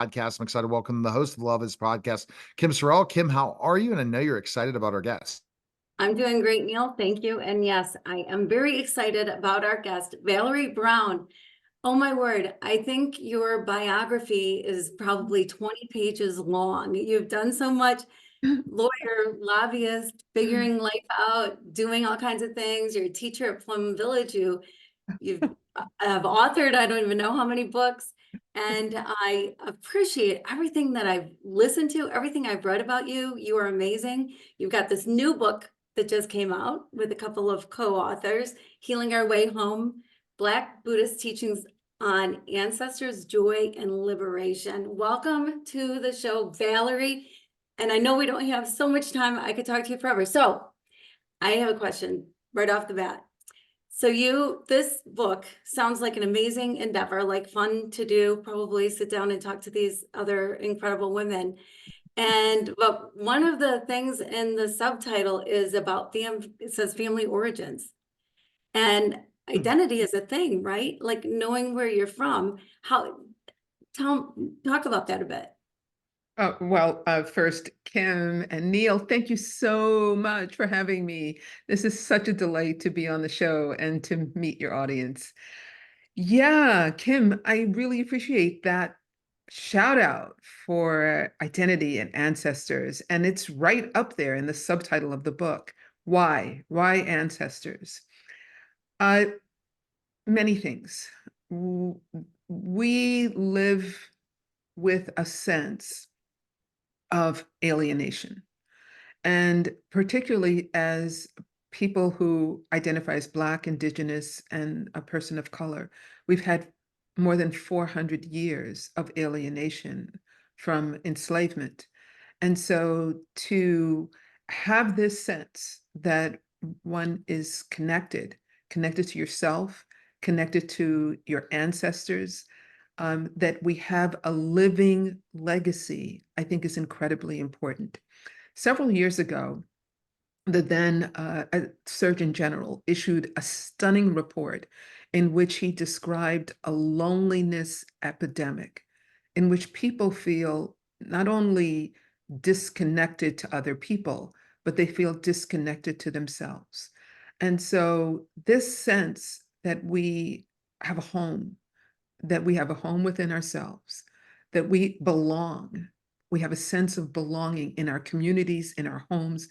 podcast. I'm excited to welcome the host of the Love is podcast, Kim Sorrelle. Kim, how are you? And I know you're excited about our guest. I'm doing great, Neil. Thank you. And yes, I am very excited about our guest, Valerie Brown. Oh my word, I think your biography is probably 20 pages long. You've done so much: lawyer, lobbyist, figuring life out, doing all kinds of things. You're a teacher at Plum Village. You've have authored, I don't even know how many books. And I appreciate everything that I've listened to, everything I've read about you. You are amazing. You've got this new book that just came out with a couple of co-authors, Healing Our Way Home, Black Buddhist Teachings on Ancestors, Joy, and Liberation. Welcome to the show, Valerie. And I know we don't have so much time. I could talk to you forever. So I have a question right off the bat. So this book sounds like an amazing endeavor, like fun to do, probably sit down and talk to these other incredible women. But one of the things in the subtitle is about it says family origins, and identity is a thing, right? Like knowing where you're from. Talk about that a bit. First, Kim and Neil, thank you so much for having me. This is such a delight to be on the show and to meet your audience. Yeah, Kim, I really appreciate that shout out for identity and ancestors. And it's right up there in the subtitle of the book. Why? Why ancestors? Uh, Many things. We live with a sense of alienation. And particularly as people who identify as Black, Indigenous, and a person of color, we've had more than 400 years of alienation from enslavement. And so to have this sense that one is connected to yourself, connected to your ancestors, that we have a living legacy, I think is incredibly important. Several years ago, the then Surgeon General issued a stunning report in which he described a loneliness epidemic in which people feel not only disconnected to other people, but they feel disconnected to themselves. And so this sense that we have a home, within ourselves, that we belong. We have a sense of belonging in our communities, in our homes,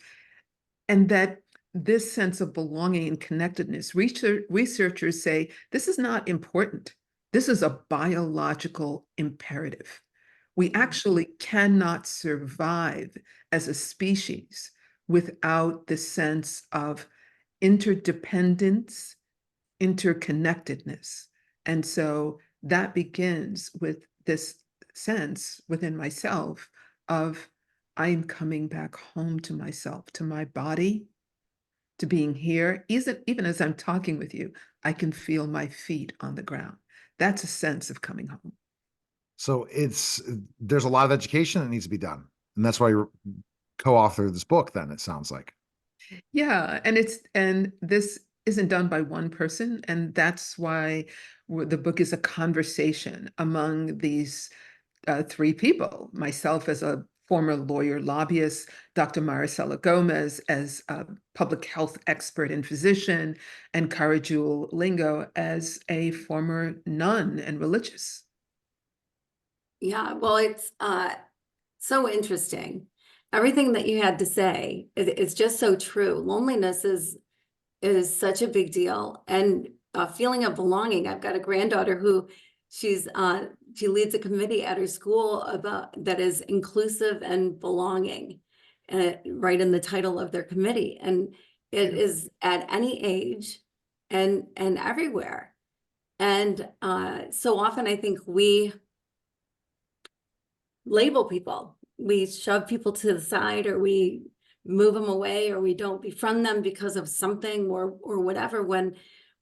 and that this sense of belonging and connectedness, researchers say this is not important. This is a biological imperative. We actually cannot survive as a species without the sense of interdependence, interconnectedness. And so that begins with this sense within myself of I'm coming back home to myself, to my body, to being here. Even as I'm talking with you, I can feel my feet on the ground. That's a sense of coming home. So there's a lot of education that needs to be done. And that's why you co-authored this book, then it sounds like. Yeah, and this isn't done by one person, and that's why the book is a conversation among these three people: myself as a former lawyer lobbyist, Dr. Maricela Gomez as a public health expert and physician, and Cara Jewel Lingo as a former nun and religious. Yeah, well, it's so interesting. Everything that you had to say is just so true. Loneliness is such a big deal, and a feeling of belonging. I've got a granddaughter who she leads a committee at her school about that is inclusive and belonging, right in the title of their committee, and it is at any age and everywhere. And so often I think we label people. We shove people to the side, or we move them away, or we don't befriend them because of something or whatever, when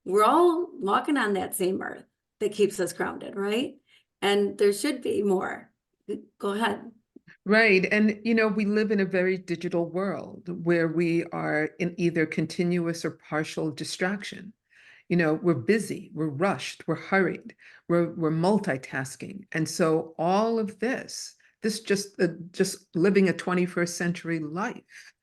we're all walking on that same earth that keeps us grounded, right? And there should be more. Go ahead. Right. And, we live in a very digital world where we are in either continuous or partial distraction. We're busy, we're rushed, we're hurried, we're multitasking. And so all of this just living a 21st century life,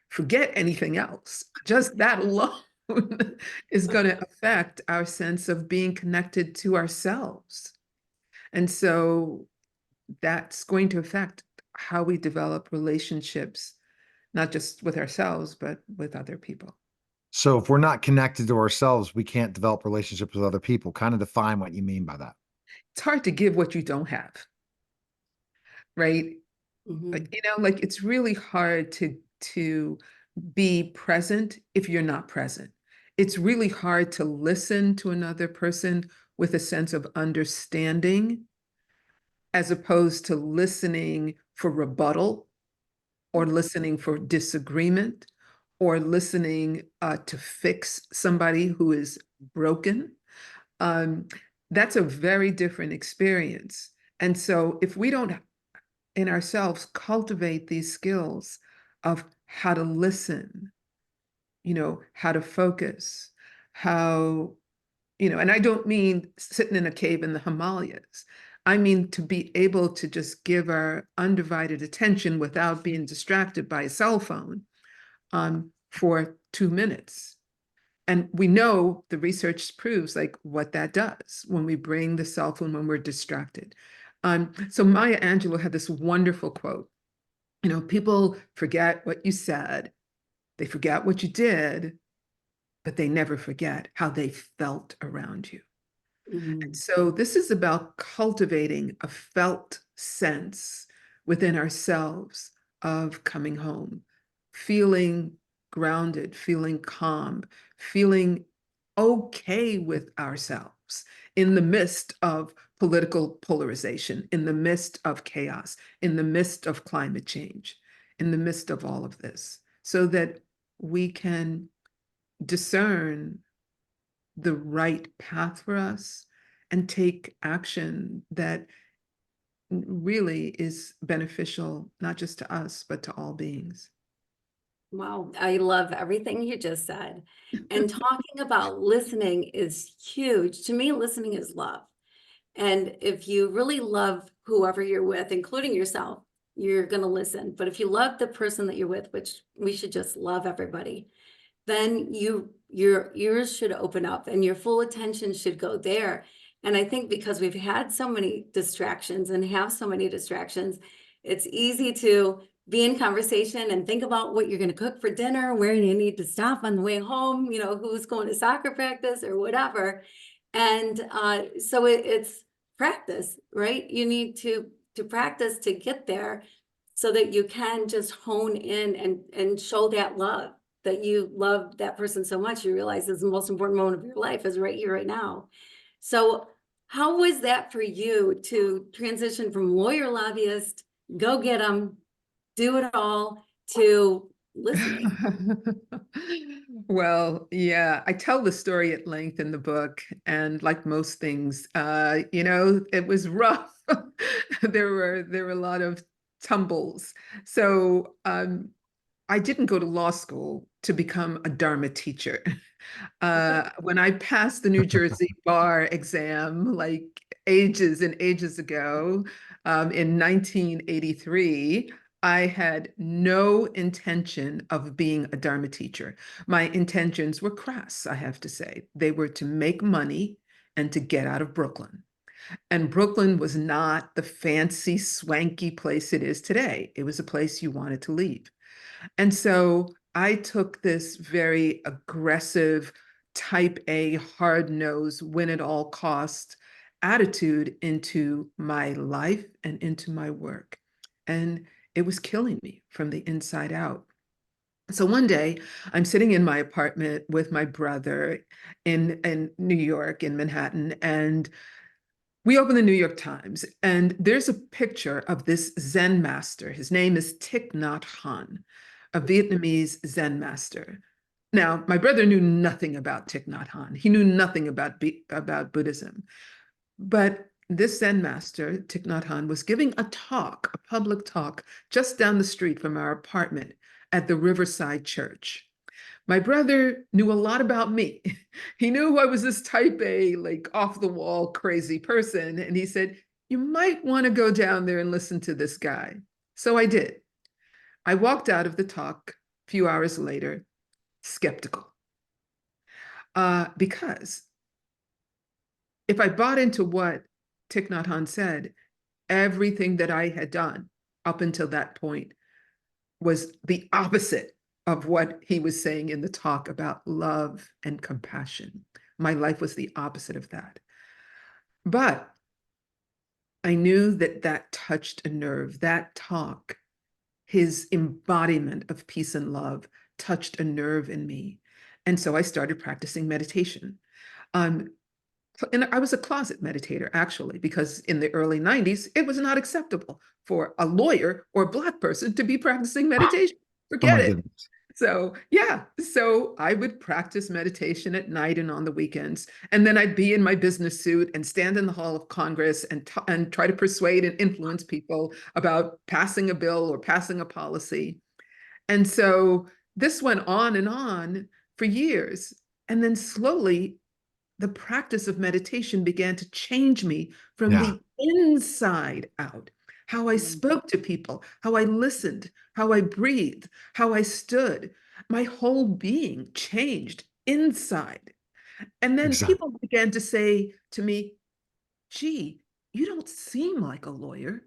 forget anything else, just that alone is going to affect our sense of being connected to ourselves. And so that's going to affect how we develop relationships, not just with ourselves, but with other people. So if we're not connected to ourselves, we can't develop relationships with other people. Kind of define what you mean by that. It's hard to give what you don't have, right? Mhm. Like it's really hard to be present if you're not present. It's really hard to listen to another person with a sense of understanding, as opposed to listening for rebuttal or listening for disagreement or listening to fix somebody who is broken. That's a very different experience. And so if we don't in ourselves cultivate these skills of how to listen, how to focus, how, and I don't mean sitting in a cave in the Himalayas. I mean to be able to just give our undivided attention without being distracted by a cell phone for 2 minutes. And we know the research proves like what that does when we bring the cell phone when we're distracted. So Maya Angelou had this wonderful quote. People forget what you said, they forget what you did, but they never forget how they felt around you. Mhm. So this is about cultivating a felt sense within ourselves of coming home, feeling grounded, feeling calm, feeling okay with ourselves in the midst of political polarization, in the midst of chaos, in the midst of climate change, in the midst of all of this, so that we can discern the right path for us and take action that really is beneficial, not just to us, but to all beings. Wow, I love everything you just said. And talking about listening is huge. To me, listening is love. And if you really love whoever you're with, including yourself, you're going to listen. But if you love the person that you're with, which we should just love everybody, then your ears should open up and your full attention should go there. And I think because we've had so many distractions and have so many distractions, it's easy to be in conversation and think about what you're going to cook for dinner, where you need to stop on the way home, who's going to soccer practice or whatever. And so it's practice, right? You need to practice to get there so that you can just hone in and show that love, that you love that person so much you realize is the most important moment of your life is right here, right now. So how was that for you to transition from lawyer lobbyist, go get them, do it all, to listening? Well, yeah, I tell the story at length in the book, and like most things, it was rough. There were a lot of tumbles. So I didn't go to law school to become a Dharma teacher. When I passed the New Jersey bar exam, like ages and ages ago, in 1983, I had no intention of being a Dharma teacher. My intentions were crass, I have to say. They were to make money and to get out of Brooklyn. And Brooklyn was not the fancy, swanky place it is today. It was a place you wanted to leave. And so I took this very aggressive, type A, hard-nosed, win at all cost attitude into my life and into my work. And it was killing me from the inside out. So one day I'm sitting in my apartment with my brother in New York, in Manhattan, and we open the New York Times, and there's a picture of this Zen master. His name is Thich Nhat Hanh, a Vietnamese Zen master. Now, my brother knew nothing about Thich Nhat Hanh. He knew nothing about Buddhism. But this Zen master, Thich Nhat Hanh, was giving a talk, a public talk, just down the street from our apartment at the Riverside Church. My brother knew a lot about me. He knew I was this type A, like off the wall, crazy person. And he said, you might want to go down there and listen to this guy. So I did. I walked out of the talk a few hours later, skeptical. Because if I bought into what Thich Nhat Hanh said, everything that I had done up until that point was the opposite of what he was saying in the talk about love and compassion. My life was the opposite of that. But I knew that that touched a nerve. That talk, his embodiment of peace and love, touched a nerve in me. And so I started practicing meditation. And I was a closet meditator, actually, because in the early 90s, it was not acceptable for a lawyer or a Black person to be practicing meditation. Oh my Forget it. goodness. So, yeah, so I would practice meditation at night and on the weekends. And then I'd be in my business suit and stand in the Hall of Congress and try to persuade and influence people about passing a bill or passing a policy. And so this went on and on for years. And then slowly, the practice of meditation began to change me from Yeah, the inside out. How I spoke to people, how I listened, how I breathed, how I stood. My whole being changed inside. And then exactly. people began to say to me, gee, you don't seem like a lawyer.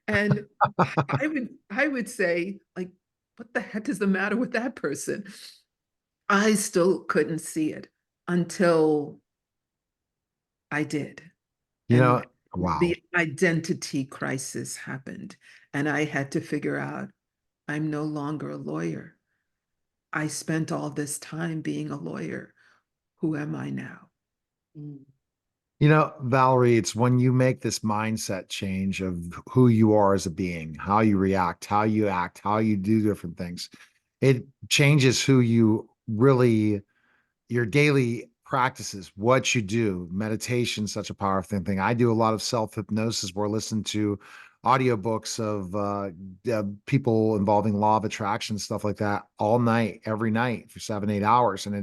And I would say, like, what the heck is the matter with that person? I still couldn't see it until I did. You know, And wow. the identity crisis happened. And I had to figure out I'm no longer a lawyer. I spent all this time being a lawyer. Who am I now? Mm. You know, Valerie, it's when you make this mindset change of who you are as a being, how you react, how you act, how you do different things. It changes who you really, your daily practices, what you do. Meditation, such a powerful thing. I do a lot of self-hypnosis where I listen to audiobooks of people involving law of attraction, stuff like that, all night, every night for 7, 8 hours. And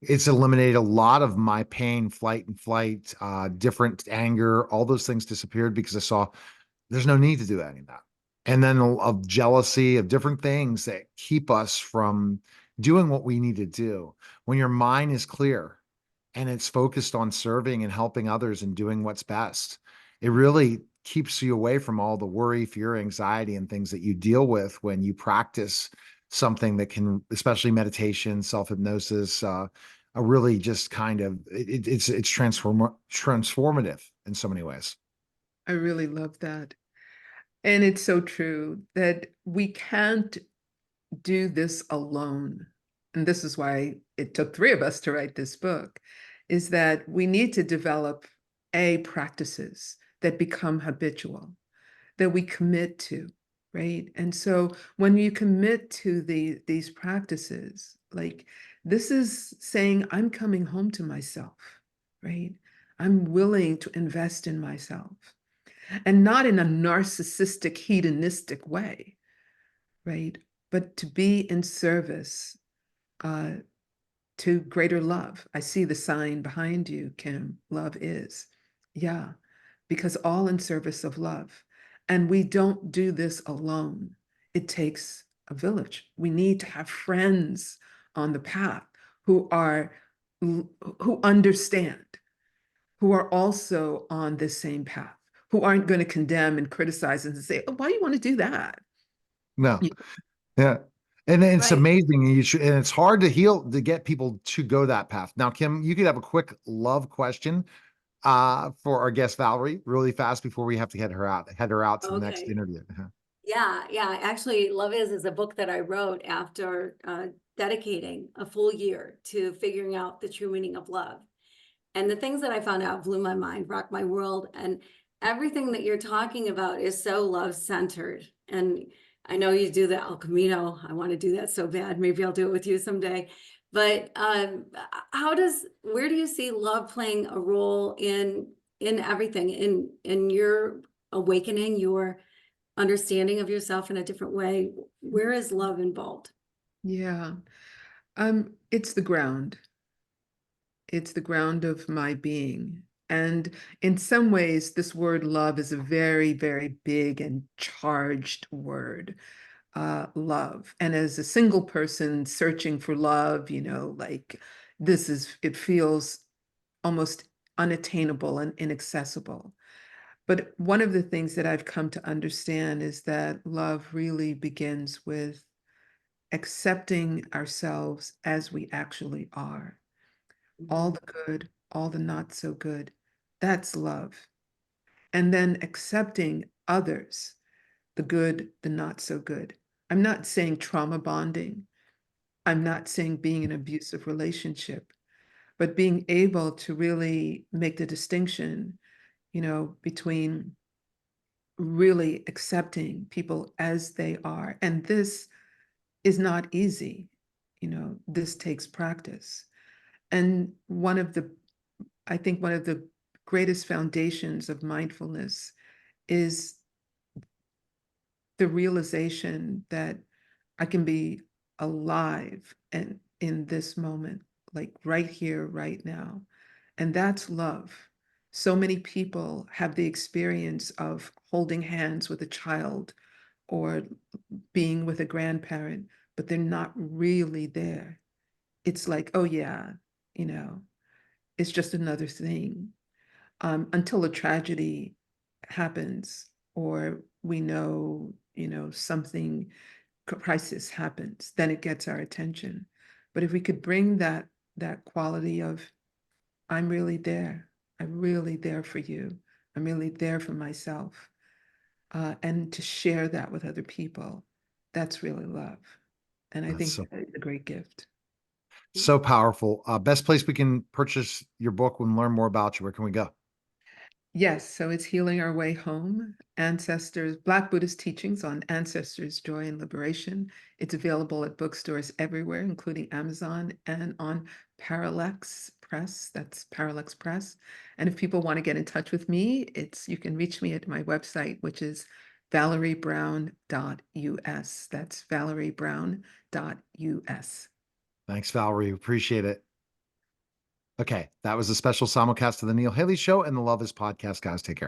it's eliminated a lot of my pain, flight and flight, different anger, all those things disappeared because I saw there's no need to do any of that. And then of jealousy, of different things that keep us from doing what we need to do. When your mind is clear and it's focused on serving and helping others and doing what's best, it really keeps you away from all the worry, fear, anxiety, and things that you deal with when you practice something that can, especially meditation, self-hypnosis, really just kind of it's transformative in so many ways. I really love that. And it's so true that we can't do this alone. And this is why it took three of us to write this book, is that we need to develop practices that become habitual, that we commit to, right? And so when you commit to these practices, like this is saying, I'm coming home to myself, right? I'm willing to invest in myself, and not in a narcissistic, hedonistic way, right? But to be in service uh, to greater love. I see the sign behind you, Kim. Love is. Yeah, because all in service of love. And we don't do this alone. It takes a village. We need to have friends on the path who who understand, who are also on this same path, who aren't going to condemn and criticize and say, oh, why do you want to do that? No, yeah. And it's Right. amazing. You should, and it's hard to heal to get people to go that path. Now, Kim, you could have a quick love question for our guest Valerie really fast before we have to head her out to the next Okay. interview. Uh-huh. Yeah, yeah. Actually, Love is a book that I wrote after dedicating a full year to figuring out the true meaning of love. And the things that I found out blew my mind, rocked my world. And everything that you're talking about is so love-centered. And I know you do the El Camino. I want to do that so bad. Maybe I'll do it with you someday. But where do you see love playing a role in everything, in your awakening, your understanding of yourself in a different way? Where is love involved? Yeah. It's the ground. It's the ground of my being. And in some ways, this word love is a very, very big and charged word, love. And as a single person searching for love, like it feels almost unattainable and inaccessible. But one of the things that I've come to understand is that love really begins with accepting ourselves as we actually are. All the good, all the not so good. That's love. And then accepting others, the good, the not so good. I'm not saying trauma bonding. I'm not saying being in an abusive relationship, but being able to really make the distinction, between really accepting people as they are. And this is not easy. This takes practice. And I think one of the greatest foundations of mindfulness is the realization that I can be alive and in this moment, like right here, right now. And that's love. So many people have the experience of holding hands with a child or being with a grandparent, but they're not really there. It's like, oh yeah, you know, it's just another thing, until a tragedy happens or we know, something crisis happens, then it gets our attention. But if we could bring that quality of, I'm really there, I'm really there for you, I'm really there for myself, and to share that with other people, that's really love. And I That's think so, that is a great gift. so powerful. Best place we can purchase your book and learn more about you. Where can we go? Yes, so it's Healing Our Way Home, Ancestors, Black Buddhist Teachings on Ancestors, Joy and Liberation. It's available at bookstores everywhere, including Amazon and on Parallax Press. That's Parallax Press. And if people want to get in touch with me, you can reach me at my website, which is valeriebrown.us. That's valeriebrown.us. Thanks, Valerie. Appreciate it. Okay, that was a special simulcast of the Neil Haley Show and the Love Is podcast, guys. Take care.